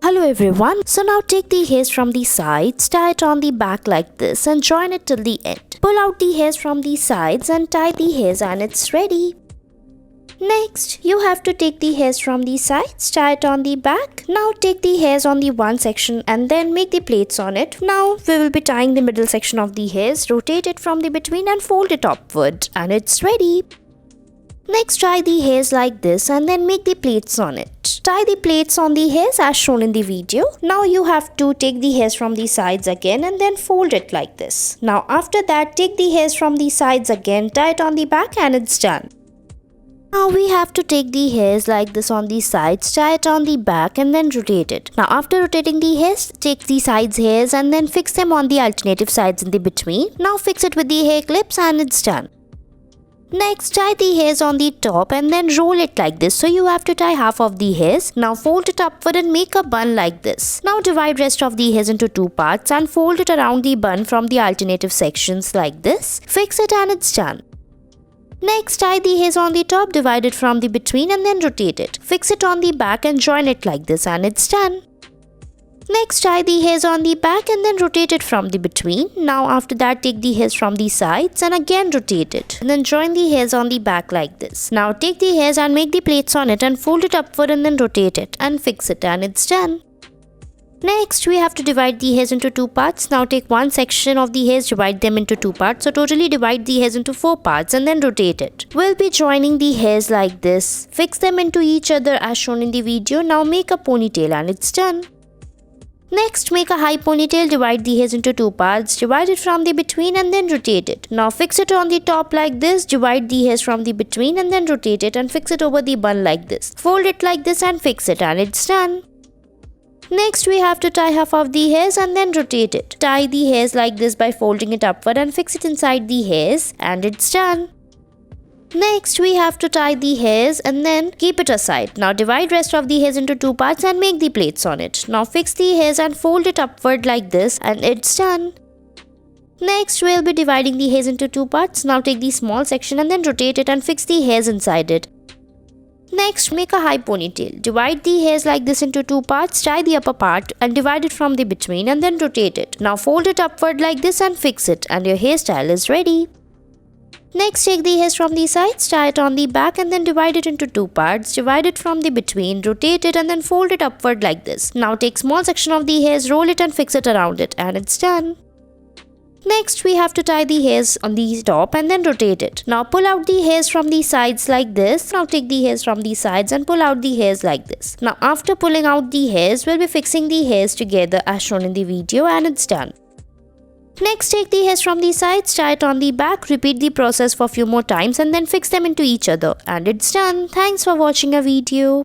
Hello everyone, so now take the hairs from the sides, tie it on the back like this and join it till the end. Pull out the hairs from the sides and tie the hairs and it's ready. Next, you have to take the hairs from the sides, tie it on the back. Now take the hairs on the one section and then make the plaits on it. Now we will be tying the middle section of the hairs, rotate it from the between and fold it upward and it's ready. Next, tie the hairs like this and then make the plaits on it. Tie the plaits on the hairs as shown in the video. Now you have to take the hairs from the sides again and then fold it like this. Now after that, take the hairs from the sides again, tie it on the back and it's done. Now we have to take the hairs like this on the sides, tie it on the back and then rotate it. Now after rotating the hairs, take the sides hairs and then fix them on the alternative sides in the between. Now fix it with the hair clips and it's done. Next, tie the hairs on the top and then roll it like this. So you have to tie half of the hairs. Now fold it upward and make a bun like this. Now divide rest of the hairs into two parts and fold it around the bun from the alternative sections like this. Fix it and it's done. Next, tie the hairs on the top, divide it from the between and then rotate it. Fix it on the back and join it like this and it's done. Next, tie the hairs on the back and then rotate it from the between. Now after that, take the hairs from the sides and again rotate it. And then join the hairs on the back like this. Now take the hairs and make the plaits on it and fold it upward and then rotate it and fix it and it's done. Next, we have to divide the hairs into two parts. Now take one section of the hairs, divide them into two parts. So totally divide the hairs into four parts and then rotate it. We'll be joining the hairs like this. Fix them into each other as shown in the video. Now make a ponytail and it's done. Next, make a high ponytail, divide the hairs into two parts, divide it from the between and then rotate it. Now fix it on the top like this, divide the hairs from the between and then rotate it and fix it over the bun like this. Fold it like this and fix it and it's done. Next, we have to tie half of the hairs and then rotate it. Tie the hairs like this by folding it upward and fix it inside the hairs and it's done. Next, we have to tie the hairs and then keep it aside. Now divide rest of the hairs into two parts and make the plaits on it. Now fix the hairs and fold it upward like this and it's done. Next, we'll be dividing the hairs into two parts. Now take the small section and then rotate it and fix the hairs inside it. Next, make a high ponytail. Divide the hairs like this into two parts, tie the upper part and divide it from the between and then rotate it. Now fold it upward like this and fix it and your hairstyle is ready. Next, take the hairs from the sides, tie it on the back and then divide it into two parts, divide it from the between, rotate it and then fold it upward like this. Now take small section of the hairs, roll it and fix it around it and it's done. Next, we have to tie the hairs on the top and then rotate it. Now pull out the hairs from the sides like this. Now take the hairs from the sides and pull out the hairs like this. Now after pulling out the hairs, we'll be fixing the hairs together as shown in the video and it's done. Next, take the hairs from the sides, tie it on the back, repeat the process for a few more times and then fix them into each other and it's done. Thanks for watching our video.